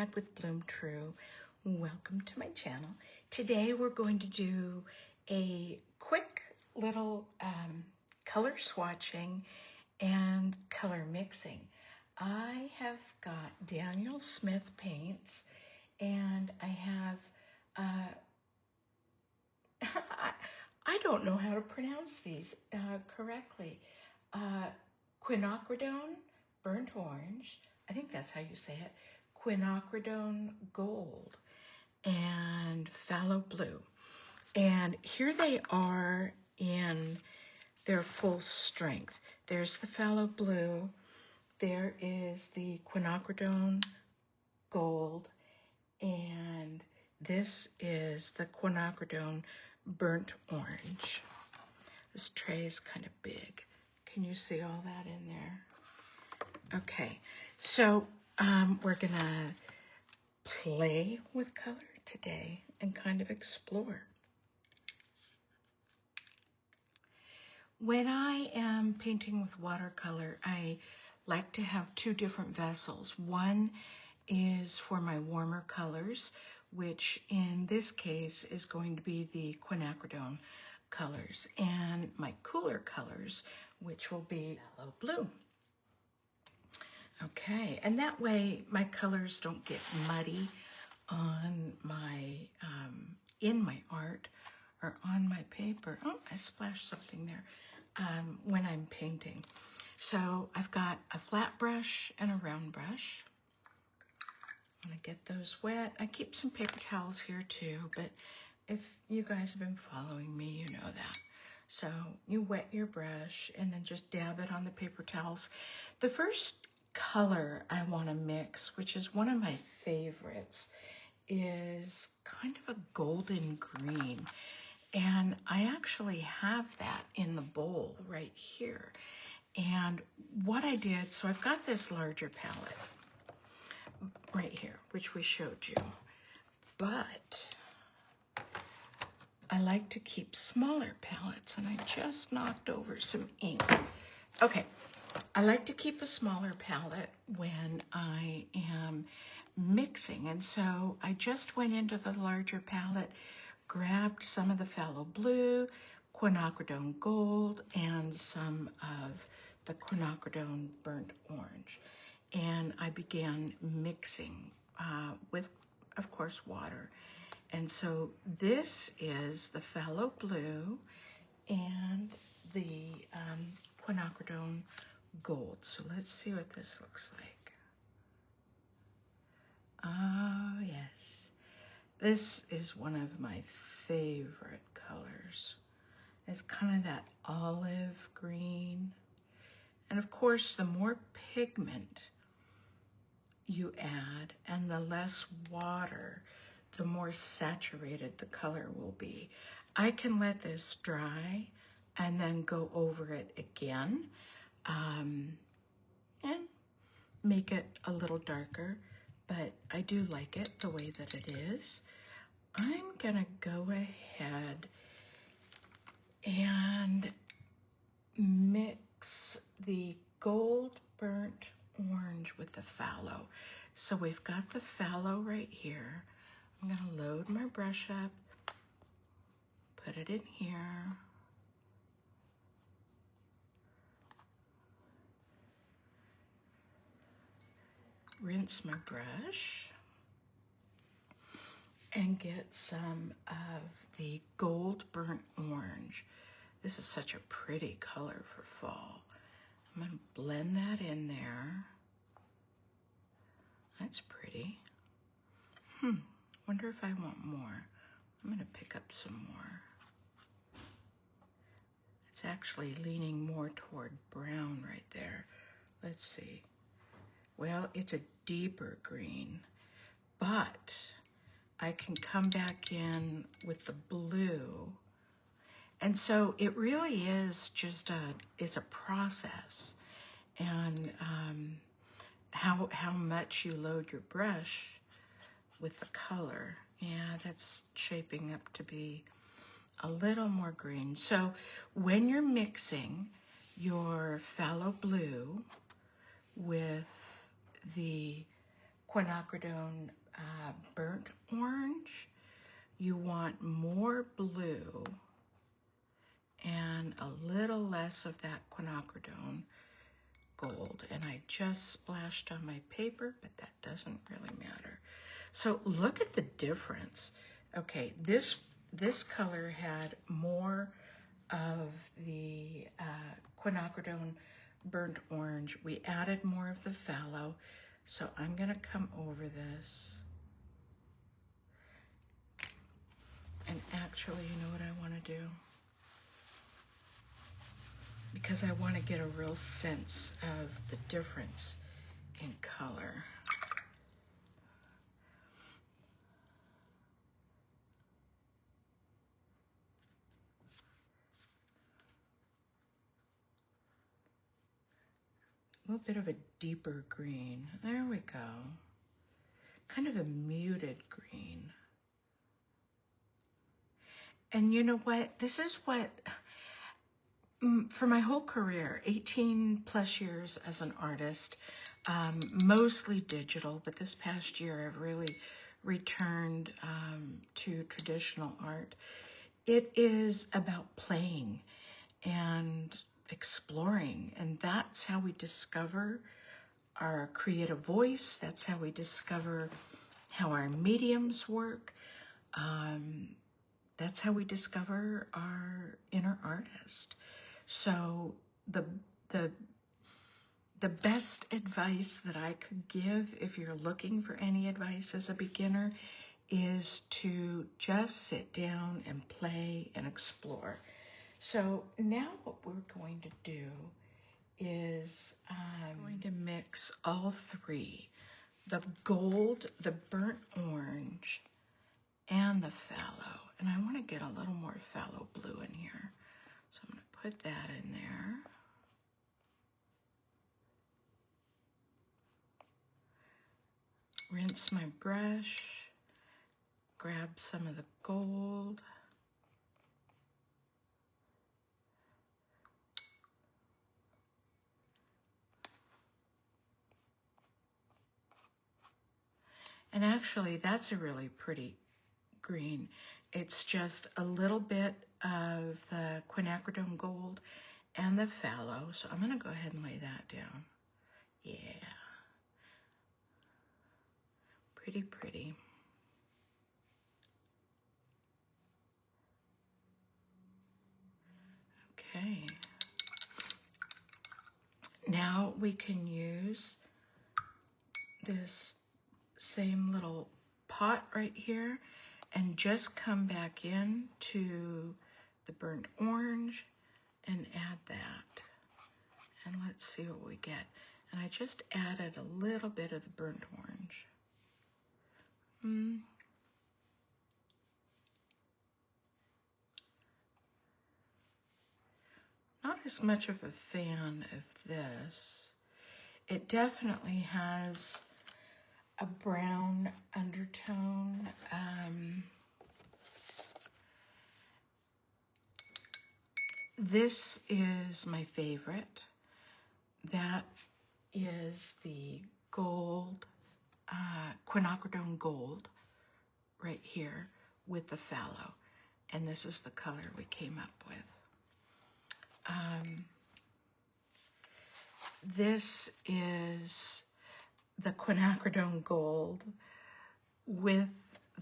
Conrad with Bloom True. Welcome to my channel. Today we're going to do a quick little color swatching and color mixing. I have got Daniel Smith paints, and I have I don't know how to pronounce these correctly. Quinacridone Burnt Orange, I think that's how you say it, Quinacridone Gold, and Phthalo Blue. And here they are in their full strength. There's the Phthalo Blue, there is the Quinacridone Gold, and this is the Quinacridone Burnt Orange. This tray is kind of big. Can you see all that in there? Okay, so we're gonna play with color today and kind of explore. When I am painting with watercolor, I like to have two different vessels. One is for my warmer colors, which in this case is going to be the Quinacridone colors, and my cooler colors, which will be Phthalo Blue. Okay, and that way my colors don't get muddy on my, in my art or on my paper. Oh, I splashed something there when I'm painting. So I've got a flat brush and a round brush. I'm gonna get those wet. I keep some paper towels here too, but if you guys have been following me, you know that. So you wet your brush and then just dab it on the paper towels. The first color I want to mix, which is one of my favorites, is kind of a golden green. And I actually have that in the bowl right here. And what I did, so I've got this larger palette right here, which we showed you, but I like to keep smaller palettes, and I just knocked over some ink. Okay, I like to keep a smaller palette when I am mixing, and so I just went into the larger palette, grabbed some of the Phthalo Blue, Quinacridone Gold, and some of the Quinacridone Burnt Orange, and I began mixing with, of course, water. And so this is the Phthalo Blue and the Quinacridone Gold. So let's see what this looks like. Oh, yes. This is one of my favorite colors. It's kind of that olive green. And of course, the more pigment you add and the less water, the more saturated the color will be. I can let this dry and then go over it again and make it a little darker, but I do like it the way that it is. I'm gonna go ahead and mix the gold burnt orange with the phthalo. So we've got the phthalo right here. I'm gonna load my brush up, put it in here. Rinse my brush and get some of the gold burnt orange. This is such a pretty color for fall. I'm gonna blend that in there. That's pretty. Wonder if I want more. I'm gonna pick up some more. It's actually leaning more toward brown right there. Let's see. Well, it's a deeper green, but I can come back in with the blue. And so it really is just it's a process. And how much you load your brush with the color. Yeah, that's shaping up to be a little more green. So when you're mixing your Phthalo Blue with the quinacridone burnt orange, you want more blue and a little less of that quinacridone gold. And I just splashed on my paper, but that doesn't really matter. So look at the difference. Okay, this color had more of the quinacridone burnt orange. We added more of the phthalo. So I'm gonna come over this. And actually, you know what I wanna do? Because I wanna get a real sense of the difference in color. A little bit of a deeper green. There we go. Kind of a muted green. And you know what? This is what, for my whole career, 18 plus years as an artist, mostly digital, but this past year I've really returned to traditional art. It is about playing and exploring, and that's how we discover our creative voice. That's how we discover how our mediums work. That's how we discover our inner artist. So the best advice that I could give, if you're looking for any advice as a beginner, is to just sit down and play and explore. So now what we're going to do is I'm going to mix all three, the gold, the burnt orange, and the phthalo. And I want to get a little more phthalo blue in here. So I'm going to put that in there. Rinse my brush, grab some of the gold. And actually, that's a really pretty green. It's just a little bit of the Quinacridone Gold and the phthalo. So I'm going to go ahead and lay that down. Yeah. Pretty, pretty. Okay. Now we can use this same little pot right here and just come back in to the burnt orange and add that. And let's see what we get. And I just added a little bit of the burnt orange. Not as much of a fan of this. It definitely has a brown undertone. This is my favorite. That is the gold, Quinacridone Gold right here with the phthalo. And this is the color we came up with. This is the Quinacridone Gold with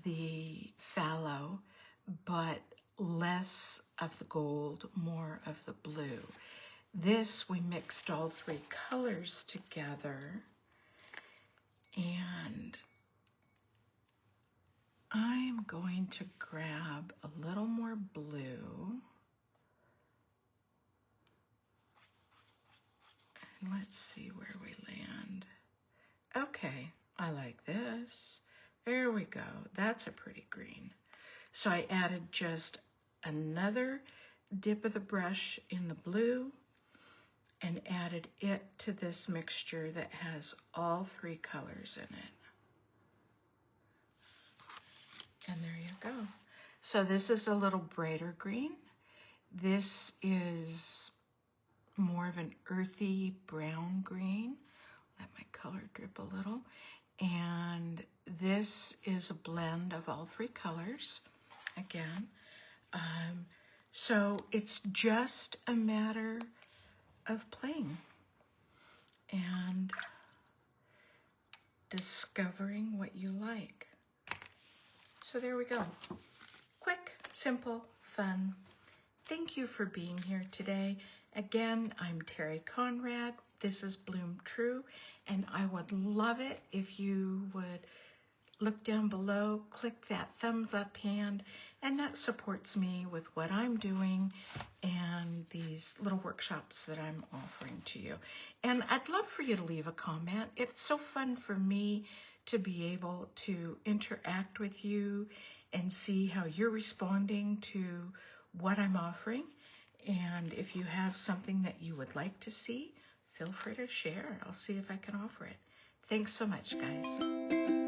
the phthalo, but less of the gold, more of the blue. This, we mixed all three colors together, and I'm going to grab a little more blue. And let's see where we land. Okay, I like this. There we go. That's a pretty green. So I added just another dip of the brush in the blue and added it to this mixture that has all three colors in it. And there you go. So this is a little brighter green. This is more of an earthy brown green. Let my color drip a little. And this is a blend of all three colors, again. So it's just a matter of playing and discovering what you like. So there we go. Quick, simple, fun. Thank you for being here today. Again, I'm Terri Conrad. This is Bloom True, and I would love it if you would look down below, click that thumbs up hand, and that supports me with what I'm doing and these little workshops that I'm offering to you. And I'd love for you to leave a comment. It's so fun for me to be able to interact with you and see how you're responding to what I'm offering. And if you have something that you would like to see, feel free to share. I'll see if I can offer it. Thanks so much, guys.